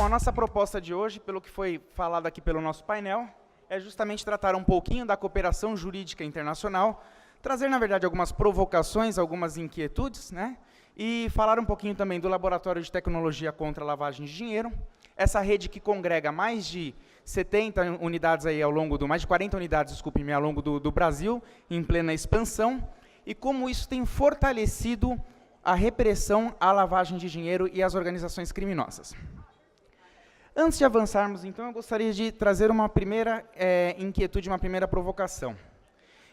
a nossa proposta de hoje, pelo que foi falado aqui pelo nosso painel, é justamente tratar um pouquinho da cooperação jurídica internacional, trazer, na verdade, algumas provocações, algumas inquietudes, né? E falar um pouquinho também do Laboratório de Tecnologia contra a Lavagem de Dinheiro, essa rede que congrega mais de 70 unidades aí ao longo mais de 40 unidades, desculpe-me, ao longo do Brasil, em plena expansão, e como isso tem fortalecido a repressão à lavagem de dinheiro e às organizações criminosas. Antes de avançarmos, então, eu gostaria de trazer uma primeira inquietude, uma primeira provocação.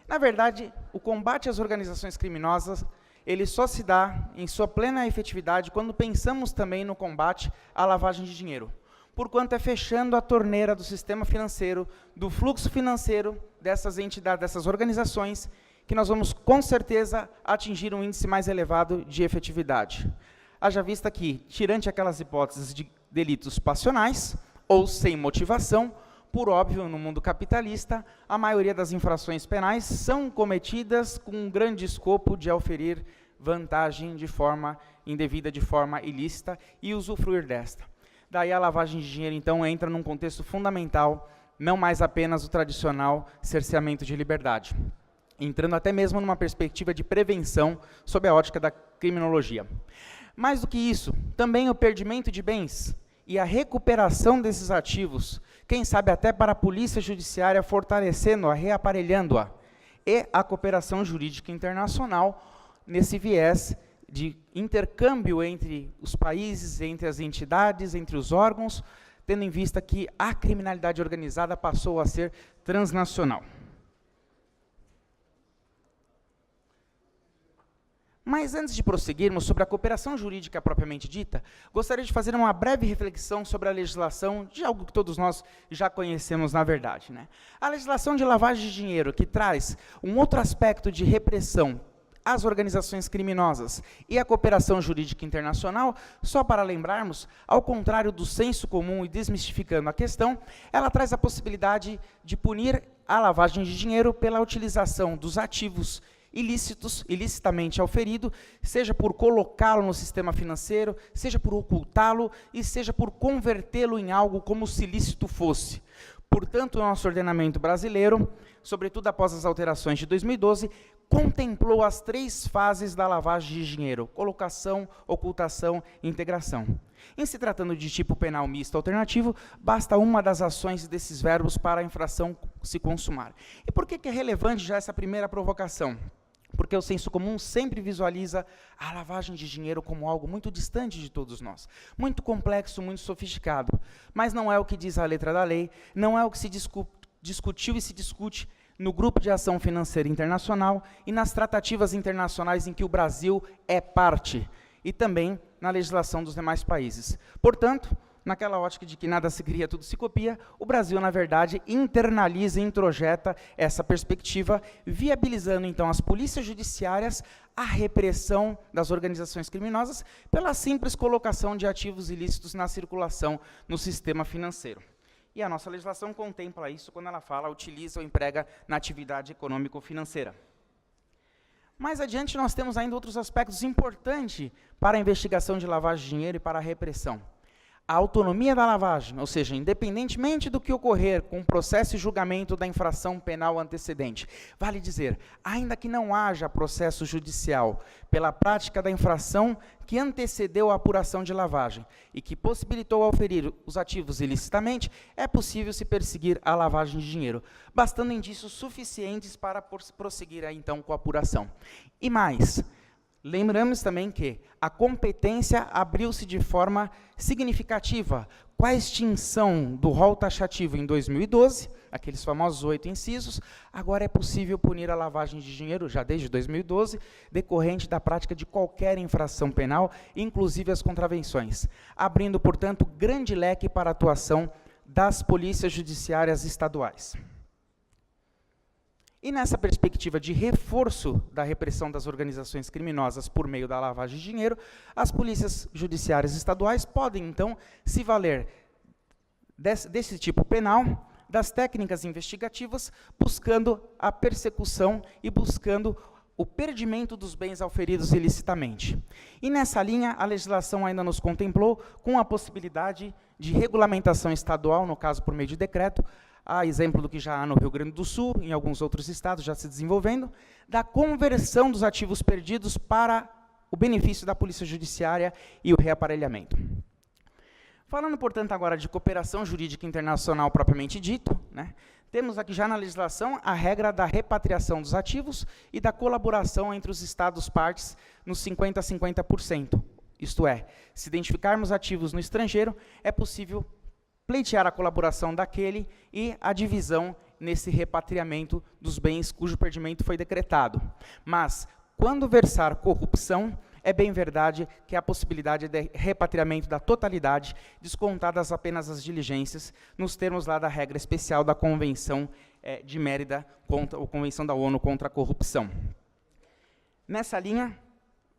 Na verdade, o combate às organizações criminosas, ele só se dá em sua plena efetividade quando pensamos também no combate à lavagem de dinheiro, porquanto é fechando a torneira do sistema financeiro, do fluxo financeiro dessas entidades, dessas organizações, que nós vamos, com certeza, atingir um índice mais elevado de efetividade. Haja vista que, tirante aquelas hipóteses de delitos passionais, ou sem motivação, por óbvio, no mundo capitalista, a maioria das infrações penais são cometidas com um grande escopo de auferir vantagem de forma indevida, de forma ilícita, e usufruir desta. Daí a lavagem de dinheiro, então, entra num contexto fundamental, não mais apenas o tradicional cerceamento de liberdade, entrando até mesmo numa perspectiva de prevenção sob a ótica da criminologia. Mais do que isso, também o perdimento de bens e a recuperação desses ativos, quem sabe até para a polícia judiciária fortalecendo-a, reaparelhando-a, e a cooperação jurídica internacional nesse viés de intercâmbio entre os países, entre as entidades, entre os órgãos, tendo em vista que a criminalidade organizada passou a ser transnacional. Mas antes de prosseguirmos sobre a cooperação jurídica propriamente dita, gostaria de fazer uma breve reflexão sobre a legislação de algo que todos nós já conhecemos na verdade, né? A legislação de lavagem de dinheiro, que traz um outro aspecto de repressão às organizações criminosas e à cooperação jurídica internacional, só para lembrarmos, ao contrário do senso comum e desmistificando a questão, ela traz a possibilidade de punir a lavagem de dinheiro pela utilização dos ativos ilícitos, ilicitamente auferido, seja por colocá-lo no sistema financeiro, seja por ocultá-lo e seja por convertê-lo em algo como se ilícito fosse. Portanto, o nosso ordenamento brasileiro, sobretudo após as alterações de 2012, contemplou as 3 fases da lavagem de dinheiro: colocação, ocultação e integração. Em se tratando de tipo penal misto alternativo, basta uma das ações desses verbos para a infração se consumar. E por que é relevante já essa primeira provocação? Porque o senso comum sempre visualiza a lavagem de dinheiro como algo muito distante de todos nós, muito complexo, muito sofisticado, mas não é o que diz a letra da lei, não é o que se discutiu e se discute no Grupo de Ação Financeira Internacional e nas tratativas internacionais em que o Brasil é parte, e também na legislação dos demais países. Portanto, naquela ótica de que nada se cria, tudo se copia, o Brasil, na verdade, internaliza e introjeta essa perspectiva, viabilizando, então, as polícias judiciárias a repressão das organizações criminosas pela simples colocação de ativos ilícitos na circulação no sistema financeiro. E a nossa legislação contempla isso quando ela fala, utiliza ou emprega na atividade econômico-financeira. Mais adiante, nós temos ainda outros aspectos importantes para a investigação de lavagem de dinheiro e para a repressão. A autonomia da lavagem, ou seja, independentemente do que ocorrer com o processo e julgamento da infração penal antecedente, vale dizer, ainda que não haja processo judicial pela prática da infração que antecedeu a apuração de lavagem e que possibilitou auferir os ativos ilicitamente, é possível se perseguir a lavagem de dinheiro, bastando indícios suficientes para prosseguir então com a apuração. E mais, lembramos também que a competência abriu-se de forma significativa com a extinção do rol taxativo em 2012, aqueles famosos 8 incisos. Agora é possível punir a lavagem de dinheiro, já desde 2012, decorrente da prática de qualquer infração penal, inclusive as contravenções, abrindo, portanto, grande leque para a atuação das polícias judiciárias estaduais. E nessa perspectiva de reforço da repressão das organizações criminosas por meio da lavagem de dinheiro, as polícias judiciárias estaduais podem, então, se valer desse tipo penal, das técnicas investigativas, buscando a persecução e buscando o perdimento dos bens auferidos ilicitamente. E nessa linha, a legislação ainda nos contemplou com a possibilidade de regulamentação estadual, no caso por meio de decreto, a exemplo do que já há no Rio Grande do Sul, em alguns outros estados já se desenvolvendo, da conversão dos ativos perdidos para o benefício da Polícia Judiciária e o reaparelhamento. Falando, portanto, agora de cooperação jurídica internacional propriamente dito, né, temos aqui já na legislação a regra da repatriação dos ativos e da colaboração entre os Estados-partes nos 50% a 50%. Isto é, se identificarmos ativos no estrangeiro, é possível pleitear a colaboração daquele e a divisão nesse repatriamento dos bens cujo perdimento foi decretado. Mas, quando versar corrupção, é bem verdade que há a possibilidade de repatriamento da totalidade, descontadas apenas as diligências, nos termos lá da regra especial da Convenção de Mérida, ou Convenção da ONU contra a Corrupção. Nessa linha,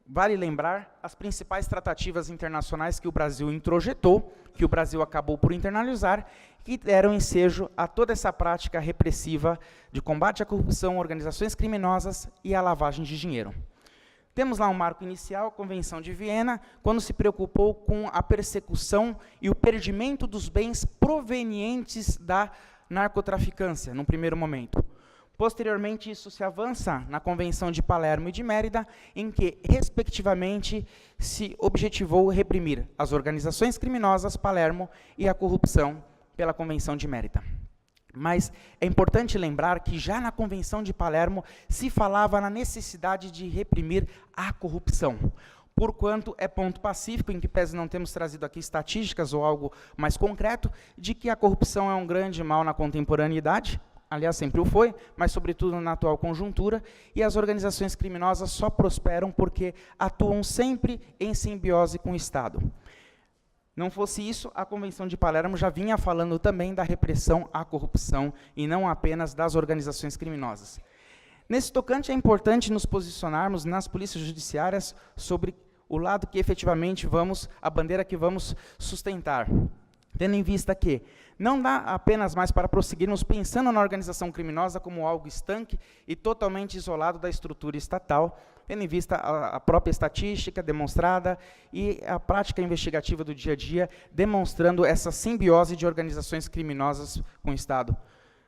vale lembrar as principais tratativas internacionais que o Brasil introjetou, que o Brasil acabou por internalizar, que deram ensejo a toda essa prática repressiva de combate à corrupção, organizações criminosas e à lavagem de dinheiro. Temos lá um marco inicial, a Convenção de Viena, quando se preocupou com a persecução e o perdimento dos bens provenientes da narcotraficância, num primeiro momento. Posteriormente, isso se avança na Convenção de Palermo e de Mérida, em que, respectivamente, se objetivou reprimir as organizações criminosas, Palermo, e a corrupção pela Convenção de Mérida. Mas é importante lembrar que já na Convenção de Palermo se falava na necessidade de reprimir a corrupção, porquanto é ponto pacífico, em que pese não temos trazido aqui estatísticas ou algo mais concreto, de que a corrupção é um grande mal na contemporaneidade, aliás, sempre o foi, mas sobretudo na atual conjuntura, e as organizações criminosas só prosperam porque atuam sempre em simbiose com o Estado. Não fosse isso, a Convenção de Palermo já vinha falando também da repressão à corrupção e não apenas das organizações criminosas. Nesse tocante, é importante nos posicionarmos nas polícias judiciárias sobre o lado que efetivamente a bandeira que vamos sustentar, tendo em vista que não dá apenas mais para prosseguirmos pensando na organização criminosa como algo estanque e totalmente isolado da estrutura estatal, tendo em vista a própria estatística demonstrada e a prática investigativa do dia a dia, demonstrando essa simbiose de organizações criminosas com o Estado.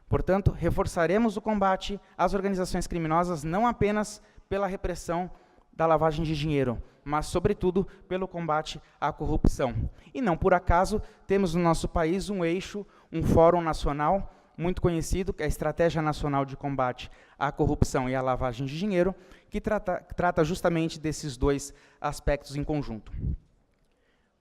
Portanto, reforçaremos o combate às organizações criminosas não apenas pela repressão da lavagem de dinheiro, mas, sobretudo, pelo combate à corrupção. E não por acaso, temos no nosso país um eixo, um fórum nacional, muito conhecido, que é a Estratégia Nacional de Combate à Corrupção e à Lavagem de Dinheiro, que trata justamente desses dois aspectos em conjunto.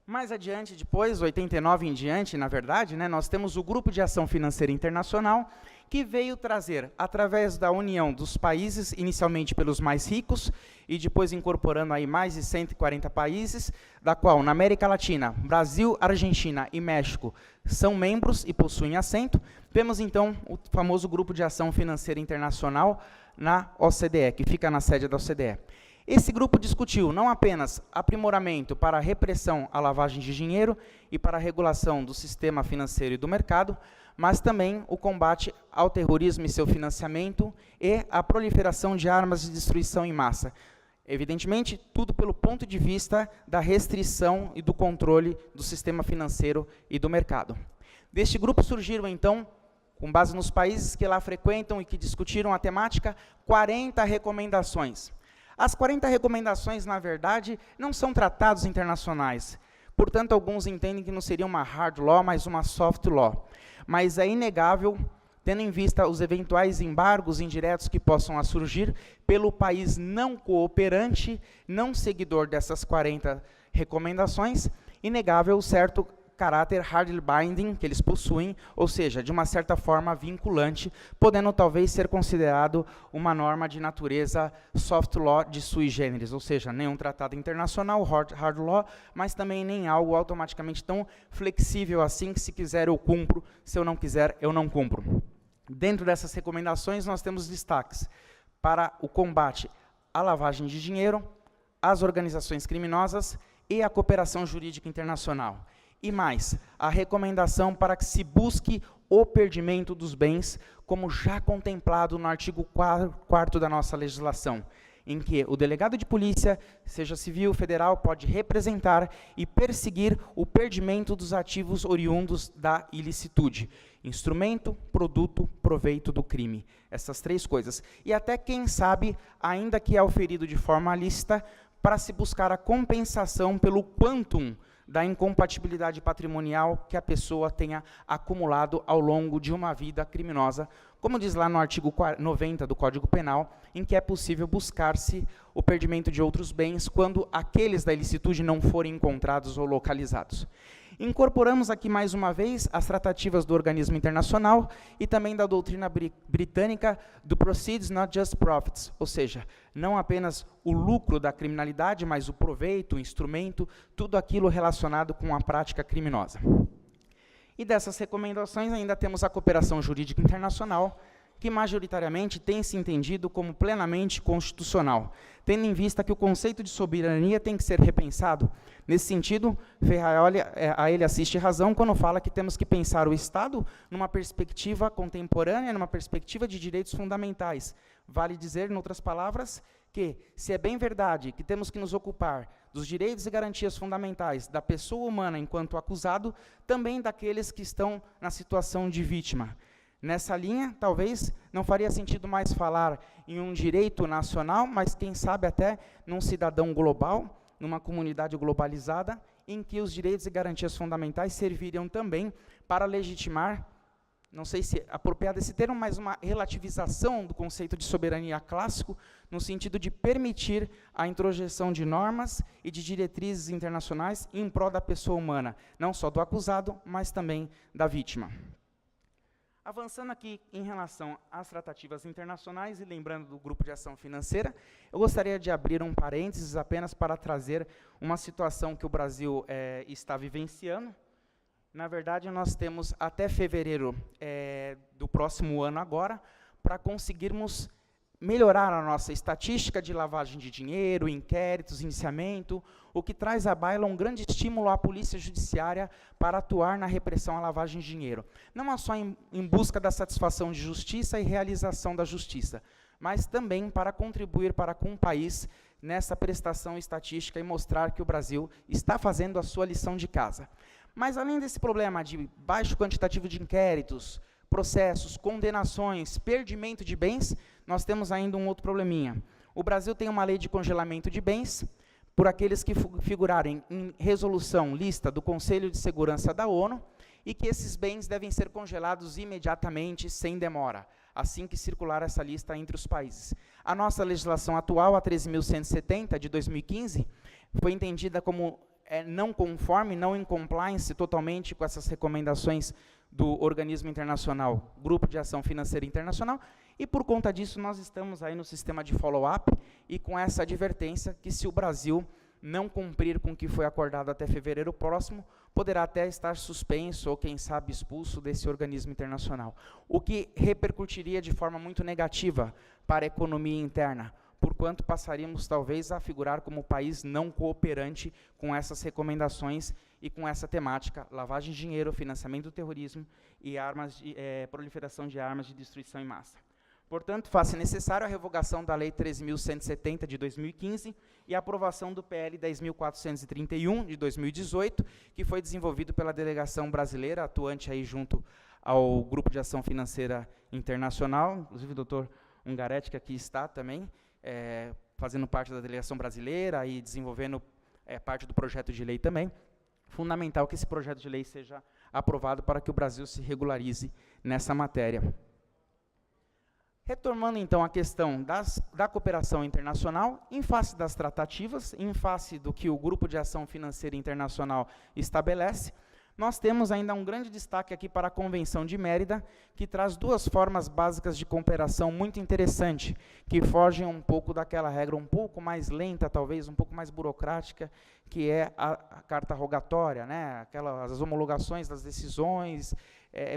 Mais adiante, depois, 89 em diante, na verdade, nós temos o Grupo de Ação Financeira Internacional, que veio trazer, através da união dos países, inicialmente pelos mais ricos, e depois incorporando aí mais de 140 países, da qual, na América Latina, Brasil, Argentina e México são membros e possuem assento. Temos, então, o famoso Grupo de Ação Financeira Internacional na OCDE, que fica na sede da OCDE. Esse grupo discutiu não apenas aprimoramento para a repressão à lavagem de dinheiro e para a regulação do sistema financeiro e do mercado, mas também o combate ao terrorismo e seu financiamento e a proliferação de armas de destruição em massa. Evidentemente, tudo pelo ponto de vista da restrição e do controle do sistema financeiro e do mercado. Deste grupo surgiram, então, com base nos países que lá frequentam e que discutiram a temática, 40 recomendações. As 40 recomendações, na verdade, não são tratados internacionais. Portanto, alguns entendem que não seria uma hard law, mas uma soft law. Mas é inegável, tendo em vista os eventuais embargos indiretos que possam surgir pelo país não cooperante, não seguidor dessas 40 recomendações, inegável o certo caráter hard binding que eles possuem, ou seja, de uma certa forma vinculante, podendo talvez ser considerado uma norma de natureza soft law de sui generis, ou seja, nem um tratado internacional, hard law, mas também nem algo automaticamente tão flexível assim que se quiser eu cumpro, se eu não quiser eu não cumpro. Dentro dessas recomendações nós temos destaques para o combate à lavagem de dinheiro, às organizações criminosas e à cooperação jurídica internacional. E mais, a recomendação para que se busque o perdimento dos bens, como já contemplado no artigo 4º da nossa legislação. em que o delegado de polícia, seja civil, federal, pode representar e perseguir o perdimento dos ativos oriundos da ilicitude. Instrumento, produto, proveito do crime. Essas três coisas. E até, quem sabe, ainda que é oferido de forma lícita, para se buscar a compensação pelo quantum da incompatibilidade patrimonial que a pessoa tenha acumulado ao longo de uma vida criminosa, como diz lá no artigo 90 do Código Penal, em que é possível buscar-se o perdimento de outros bens quando aqueles da ilicitude não forem encontrados ou localizados. Incorporamos aqui mais uma vez as tratativas do organismo internacional e também da doutrina britânica do Proceeds Not Just Profits, ou seja, não apenas o lucro da criminalidade, mas o proveito, o instrumento, tudo aquilo relacionado com a prática criminosa. E dessas recomendações ainda temos a cooperação jurídica internacional, que majoritariamente tem se entendido como plenamente constitucional, tendo em vista que o conceito de soberania tem que ser repensado. Nesse sentido, Ferraioli, a ele assiste razão quando fala que temos que pensar o Estado numa perspectiva contemporânea, numa perspectiva de direitos fundamentais. Vale dizer, em outras palavras, que, se é bem verdade que temos que nos ocupar dos direitos e garantias fundamentais da pessoa humana enquanto acusado, também daqueles que estão na situação de vítima. Nessa linha, talvez não faria sentido mais falar em um direito nacional, mas quem sabe até num cidadão global, numa comunidade globalizada, em que os direitos e garantias fundamentais serviriam também para legitimar, não sei se é apropriado esse termo, mas uma relativização do conceito de soberania clássico, no sentido de permitir a introjeção de normas e de diretrizes internacionais em prol da pessoa humana, não só do acusado, mas também da vítima. Avançando aqui em relação às tratativas internacionais e lembrando do Grupo de Ação Financeira, eu gostaria de abrir um parênteses apenas para trazer uma situação que o Brasil está vivenciando. Na verdade, nós temos até fevereiro do próximo ano agora, para conseguirmos melhorar a nossa estatística de lavagem de dinheiro, inquéritos, indiciamento, o que traz à baila um grande estímulo à polícia judiciária para atuar na repressão à lavagem de dinheiro. Não só em busca da satisfação de justiça e realização da justiça, mas também para contribuir para com o país nessa prestação estatística e mostrar que o Brasil está fazendo a sua lição de casa. Mas, além desse problema de baixo quantitativo de inquéritos, processos, condenações, perdimento de bens, nós temos ainda um outro probleminha. O Brasil tem uma lei de congelamento de bens, por aqueles que figurarem em resolução, lista do Conselho de Segurança da ONU, e que esses bens devem ser congelados imediatamente, sem demora, assim que circular essa lista entre os países. A nossa legislação atual, a 13.170, de 2015, foi entendida como não conforme, não em compliance totalmente com essas recomendações do organismo internacional, Grupo de Ação Financeira Internacional, e por conta disso nós estamos aí no sistema de follow-up e com essa advertência que, se o Brasil não cumprir com o que foi acordado até fevereiro próximo, poderá até estar suspenso ou, quem sabe, expulso desse organismo internacional, o que repercutiria de forma muito negativa para a economia interna, porquanto passaríamos talvez a figurar como país não cooperante com essas recomendações e com essa temática, lavagem de dinheiro, financiamento do terrorismo e proliferação de armas de destruição em massa. Portanto, faz-se necessário a revogação da Lei 13.170, de 2015, e a aprovação do PL 10.431, de 2018, que foi desenvolvido pela delegação brasileira, atuante aí junto ao Grupo de Ação Financeira Internacional, inclusive o doutor Ungaretti, que aqui está também, fazendo parte da delegação brasileira e desenvolvendo parte do projeto de lei também. Fundamental que esse projeto de lei seja aprovado para que o Brasil se regularize nessa matéria. Retomando, então, a questão da cooperação internacional, em face das tratativas, em face do que o Grupo de Ação Financeira Internacional estabelece, nós temos ainda um grande destaque aqui para a Convenção de Mérida, que traz duas formas básicas de cooperação muito interessante, que fogem um pouco daquela regra um pouco mais lenta, talvez, um pouco mais burocrática, que é a carta rogatória, né? As homologações das decisões,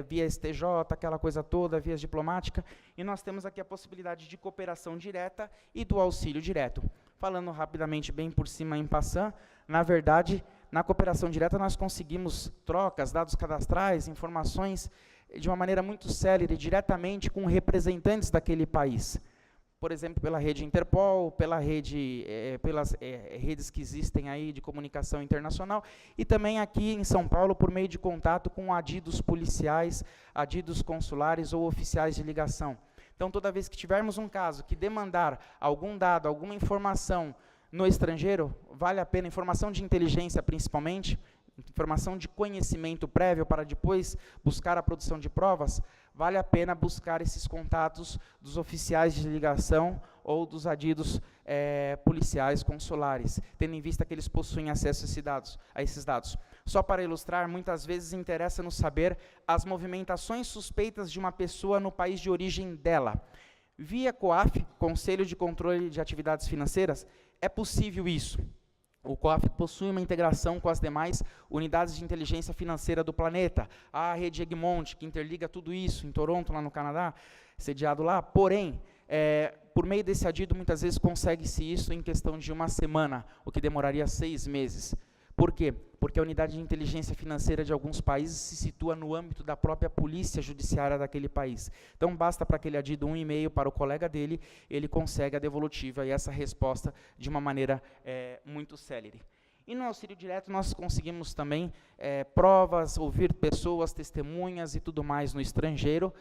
via STJ, aquela coisa toda, vias diplomática, e nós temos aqui a possibilidade de cooperação direta e do auxílio direto. Falando rapidamente, bem por cima, em passant, na verdade, na cooperação direta nós conseguimos trocas, dados cadastrais, informações de uma maneira muito célere, diretamente com representantes daquele país. por exemplo, pela rede Interpol, pelas redes que existem aí de comunicação internacional, e também aqui em São Paulo, por meio de contato com adidos policiais, adidos consulares ou oficiais de ligação. Então, toda vez que tivermos um caso que demandar algum dado, alguma informação no estrangeiro, vale a pena, informação de inteligência principalmente, informação de conhecimento prévio para depois buscar a produção de provas, vale a pena buscar esses contatos dos oficiais de ligação ou dos adidos policiais consulares, tendo em vista que eles possuem acesso a esses dados. Só para ilustrar, muitas vezes interessa-nos saber as movimentações suspeitas de uma pessoa no país de origem dela. Via COAF, Conselho de Controle de Atividades Financeiras, é possível isso. O COAF possui uma integração com as demais unidades de inteligência financeira do planeta, a rede Egmont, que interliga tudo isso, em Toronto, lá no Canadá, sediado lá. Porém, por meio desse adido, muitas vezes consegue-se isso em questão de uma semana, o que demoraria 6 meses. Por quê? Porque a unidade de inteligência financeira de alguns países se situa no âmbito da própria polícia judiciária daquele país. Então, basta para aquele adido um e-mail para o colega dele, ele consegue a devolutiva e essa resposta de uma maneira muito célere. E no auxílio direto nós conseguimos também provas, ouvir pessoas, testemunhas e tudo mais no estrangeiro,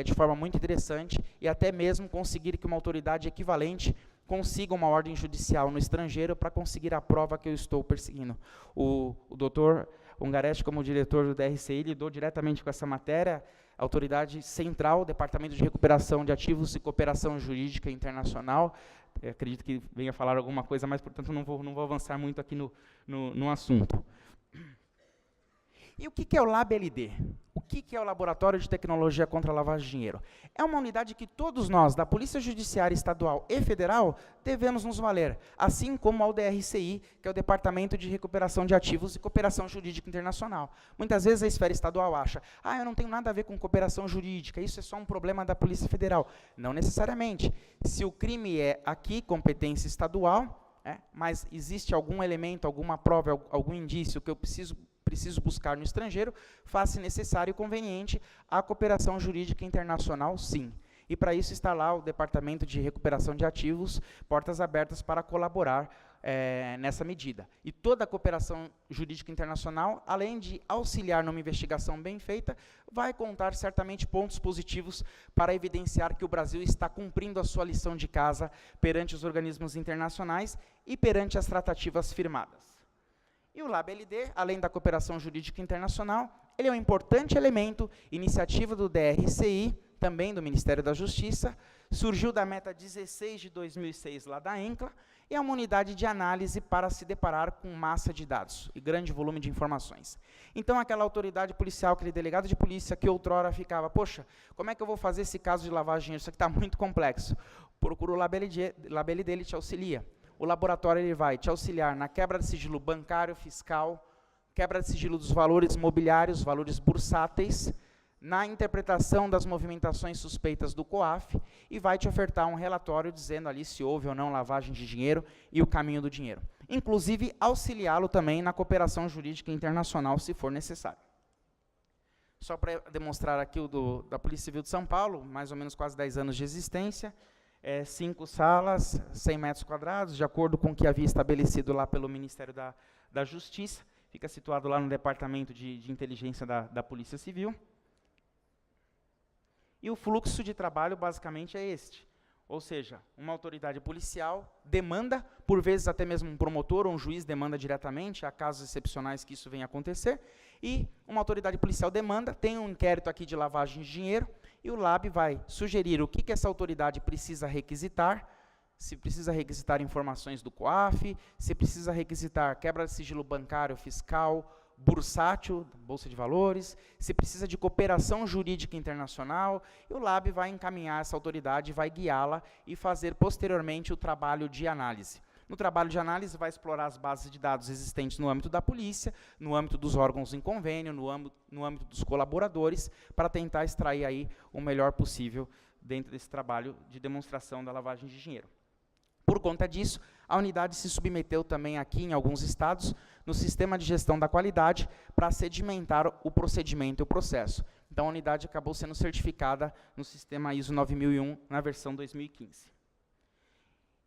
de forma muito interessante, e até mesmo conseguir que uma autoridade equivalente consiga uma ordem judicial no estrangeiro para conseguir a prova que eu estou perseguindo. O doutor Ungaretti, como diretor do DRCI, lidou diretamente com essa matéria, autoridade central, Departamento de Recuperação de Ativos e Cooperação Jurídica Internacional. Acredito que venha falar alguma coisa, mas, portanto, não vou avançar muito aqui no assunto. E o que é o LabLD? O que é o Laboratório de Tecnologia contra a Lavagem de Dinheiro? É uma unidade que todos nós, da Polícia Judiciária Estadual e Federal, devemos nos valer, assim como ao DRCI, que é o Departamento de Recuperação de Ativos e Cooperação Jurídica Internacional. Muitas vezes a esfera estadual acha, eu não tenho nada a ver com cooperação jurídica, isso é só um problema da Polícia Federal. Não necessariamente. Se o crime é aqui, competência estadual, mas existe algum elemento, alguma prova, algum indício que eu preciso buscar no estrangeiro, faz-se necessário e conveniente a cooperação jurídica internacional, sim. E para isso está lá o Departamento de Recuperação de Ativos, portas abertas para colaborar nessa medida. E toda a cooperação jurídica internacional, além de auxiliar numa investigação bem feita, vai contar certamente pontos positivos para evidenciar que o Brasil está cumprindo a sua lição de casa perante os organismos internacionais e perante as tratativas firmadas. E o LabLD, além da cooperação jurídica internacional, ele é um importante elemento, iniciativa do DRCI, também do Ministério da Justiça, surgiu da meta 16 de 2006, lá da ENCLA, e é uma unidade de análise para se deparar com massa de dados e grande volume de informações. Então, aquela autoridade policial, aquele delegado de polícia que outrora ficava, poxa, como é que eu vou fazer esse caso de lavagem de dinheiro? Isso aqui está muito complexo. Procura o LabLD, ele te auxilia. O laboratório ele vai te auxiliar na quebra de sigilo bancário, fiscal, quebra de sigilo dos valores mobiliários, valores bursáteis, na interpretação das movimentações suspeitas do COAF e vai te ofertar um relatório dizendo ali se houve ou não lavagem de dinheiro e o caminho do dinheiro. Inclusive, auxiliá-lo também na cooperação jurídica internacional, se for necessário. Só para demonstrar aqui o da Polícia Civil de São Paulo, mais ou menos quase 10 anos de existência, 5 salas, 100 metros quadrados, de acordo com o que havia estabelecido lá pelo Ministério da Justiça, fica situado lá no Departamento de Inteligência da Polícia Civil. E o fluxo de trabalho basicamente é este, ou seja, uma autoridade policial demanda, por vezes até mesmo um promotor ou um juiz demanda diretamente, há casos excepcionais que isso venha a acontecer, e uma autoridade policial demanda, tem um inquérito aqui de lavagem de dinheiro, e o LAB vai sugerir o que essa autoridade precisa requisitar, se precisa requisitar informações do COAF, se precisa requisitar quebra de sigilo bancário, fiscal, bursátil, Bolsa de Valores, se precisa de cooperação jurídica internacional, e o LAB vai encaminhar essa autoridade, vai guiá-la e fazer posteriormente o trabalho de análise. No trabalho de análise, vai explorar as bases de dados existentes no âmbito da polícia, no âmbito dos órgãos em convênio, no âmbito dos colaboradores, para tentar extrair aí o melhor possível dentro desse trabalho de demonstração da lavagem de dinheiro. Por conta disso, a unidade se submeteu também aqui, em alguns estados, no sistema de gestão da qualidade, para sedimentar o procedimento e o processo. Então, a unidade acabou sendo certificada no sistema ISO 9001, na versão 2015.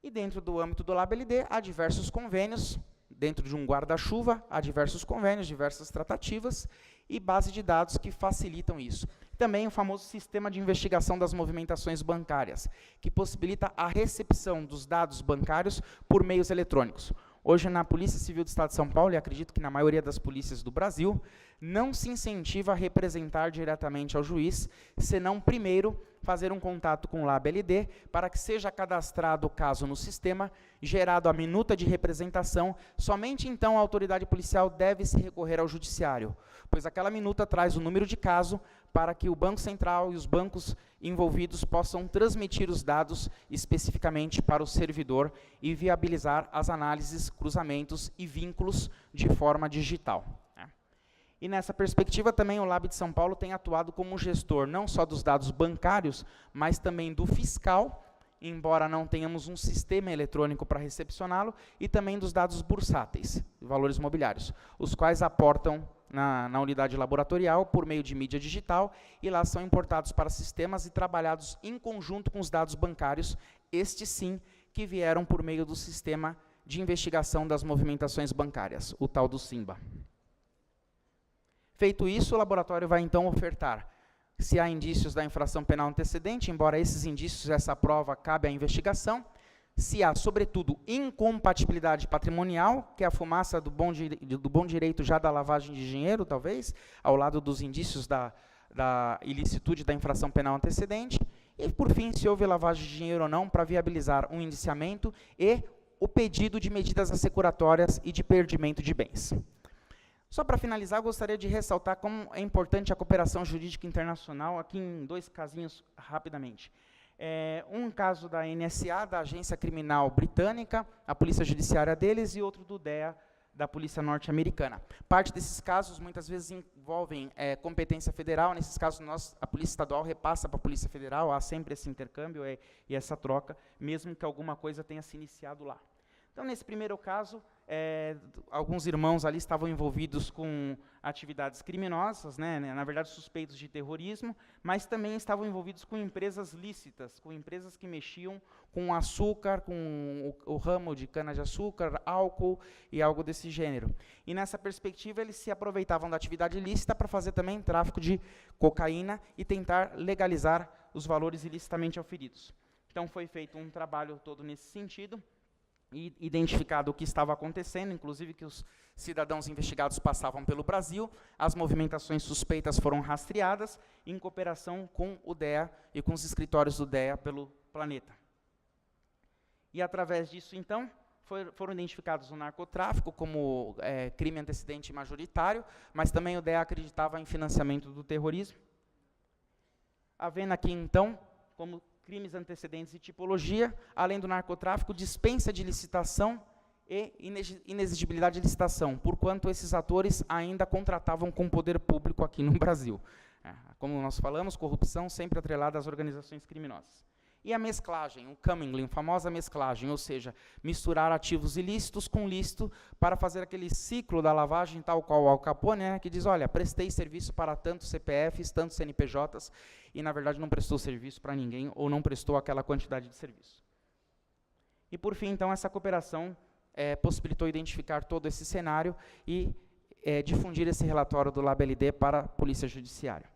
E dentro do âmbito do LabLD, há diversos convênios, dentro de um guarda-chuva, há diversos convênios, diversas tratativas e base de dados que facilitam isso. Também o famoso sistema de investigação das movimentações bancárias, que possibilita a recepção dos dados bancários por meios eletrônicos. Hoje, na Polícia Civil do Estado de São Paulo, e acredito que na maioria das polícias do Brasil, não se incentiva a representar diretamente ao juiz, senão primeiro fazer um contato com o LabLD para que seja cadastrado o caso no sistema, gerado a minuta de representação, somente então a autoridade policial deve se recorrer ao judiciário, pois aquela minuta traz o número de caso para que o Banco Central e os bancos envolvidos possam transmitir os dados especificamente para o servidor e viabilizar as análises, cruzamentos e vínculos de forma digital. E nessa perspectiva também o Lab de São Paulo tem atuado como gestor não só dos dados bancários, mas também do fiscal, embora não tenhamos um sistema eletrônico para recepcioná-lo, e também dos dados bursáteis, valores mobiliários, os quais aportam na unidade laboratorial por meio de mídia digital, e lá são importados para sistemas e trabalhados em conjunto com os dados bancários, estes sim, que vieram por meio do sistema de investigação das movimentações bancárias, o tal do SIMBA. Feito isso, o laboratório vai então ofertar se há indícios da infração penal antecedente, embora esses indícios, essa prova, cabe à investigação, se há, sobretudo, incompatibilidade patrimonial, que é a fumaça do bom direito já da lavagem de dinheiro, talvez, ao lado dos indícios da ilicitude da infração penal antecedente, e, por fim, se houve lavagem de dinheiro ou não, para viabilizar um indiciamento e o pedido de medidas assecuratórias e de perdimento de bens. Só para finalizar, gostaria de ressaltar como é importante a cooperação jurídica internacional, aqui em dois casinhos, rapidamente. Um caso da NSA, da Agência Criminal Britânica, a Polícia Judiciária deles, e outro do DEA, da Polícia Norte-Americana. Parte desses casos, muitas vezes, envolvem competência federal. Nesses casos, a Polícia Estadual repassa para a Polícia Federal, há sempre esse intercâmbio e essa troca, mesmo que alguma coisa tenha se iniciado lá. Então, nesse primeiro caso, alguns irmãos ali estavam envolvidos com atividades criminosas, na verdade suspeitos de terrorismo, mas também estavam envolvidos com empresas lícitas, com empresas que mexiam com açúcar, com o ramo de cana-de-açúcar, álcool e algo desse gênero. E nessa perspectiva eles se aproveitavam da atividade ilícita para fazer também tráfico de cocaína e tentar legalizar os valores ilicitamente auferidos. Então foi feito um trabalho todo nesse sentido, e identificado o que estava acontecendo, inclusive que os cidadãos investigados passavam pelo Brasil, as movimentações suspeitas foram rastreadas, em cooperação com o DEA e com os escritórios do DEA pelo planeta. E, através disso, então, foram identificados o narcotráfico como crime antecedente majoritário, mas também o DEA acreditava em financiamento do terrorismo. Havendo aqui, então, como crimes antecedentes e tipologia, além do narcotráfico, dispensa de licitação e inexigibilidade de licitação, porquanto esses atores ainda contratavam com o poder público aqui no Brasil. Como nós falamos, corrupção sempre atrelada às organizações criminosas. E a mesclagem, o commingling, famosa mesclagem, ou seja, misturar ativos ilícitos com lícito para fazer aquele ciclo da lavagem, tal qual o Al Capone, que diz, olha, prestei serviço para tantos CPFs, tantos CNPJs, e na verdade não prestou serviço para ninguém, ou não prestou aquela quantidade de serviço. E por fim, então, essa cooperação possibilitou identificar todo esse cenário e difundir esse relatório do LabLD para a Polícia Judiciária.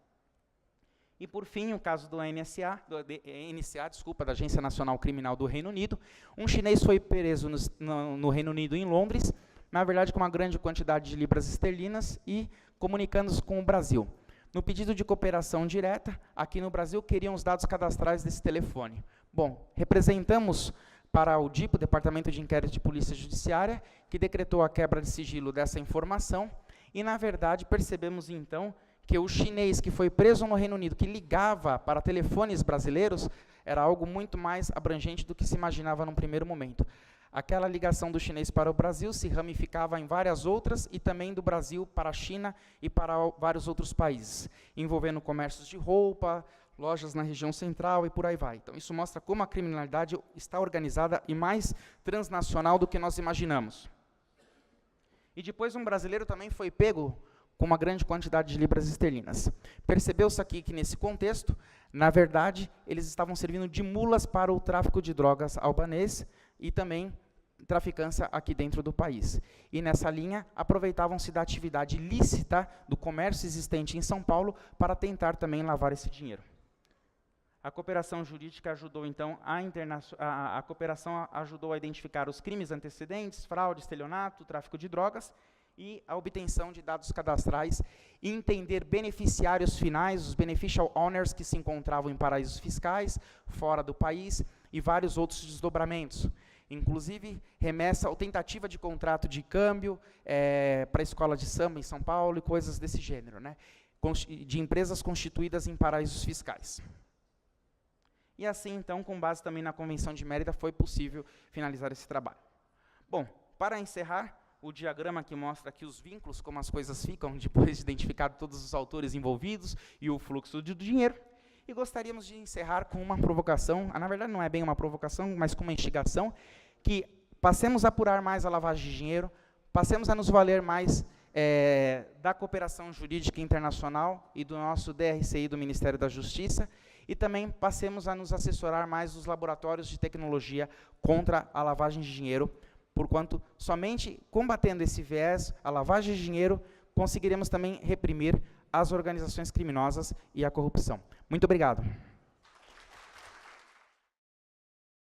E, por fim, o caso do NSA, da Agência Nacional Criminal do Reino Unido. Um chinês foi preso no Reino Unido, em Londres, na verdade com uma grande quantidade de libras esterlinas e comunicando-se com o Brasil. No pedido de cooperação direta, aqui no Brasil, queriam os dados cadastrais desse telefone. Bom, representamos para o DIPO, Departamento de Inquérito de Polícia Judiciária, que decretou a quebra de sigilo dessa informação, e, na verdade, percebemos, então, que o chinês que foi preso no Reino Unido, que ligava para telefones brasileiros, era algo muito mais abrangente do que se imaginava num primeiro momento. Aquela ligação do chinês para o Brasil se ramificava em várias outras, e também do Brasil para a China e para vários outros países, envolvendo comércios de roupa, lojas na região central e por aí vai. Então, isso mostra como a criminalidade está organizada e mais transnacional do que nós imaginamos. E depois um brasileiro também foi pego com uma grande quantidade de libras esterlinas. Percebeu-se aqui que, nesse contexto, na verdade, eles estavam servindo de mulas para o tráfico de drogas albanês, e também traficância aqui dentro do país. E nessa linha, aproveitavam-se da atividade ilícita do comércio existente em São Paulo para tentar também lavar esse dinheiro. A cooperação jurídica ajudou, então, a cooperação ajudou a identificar os crimes antecedentes, fraude, estelionato, tráfico de drogas, e a obtenção de dados cadastrais, e entender beneficiários finais, os beneficial owners que se encontravam em paraísos fiscais, fora do país, e vários outros desdobramentos. Inclusive, remessa ou tentativa de contrato de câmbio para a escola de samba em São Paulo e coisas desse gênero, né? De empresas constituídas em paraísos fiscais. E assim, então, com base também na Convenção de Mérida, foi possível finalizar esse trabalho. Bom, para encerrar, o diagrama que mostra aqui os vínculos, como as coisas ficam, depois de identificar todos os autores envolvidos e o fluxo do dinheiro. E gostaríamos de encerrar com uma provocação, na verdade não é bem uma provocação, mas com uma instigação, que passemos a apurar mais a lavagem de dinheiro, passemos a nos valer mais da cooperação jurídica internacional e do nosso DRCI, do Ministério da Justiça, e também passemos a nos assessorar mais dos laboratórios de tecnologia contra a lavagem de dinheiro, porquanto somente combatendo esse viés, a lavagem de dinheiro, conseguiremos também reprimir as organizações criminosas e a corrupção. Muito obrigado.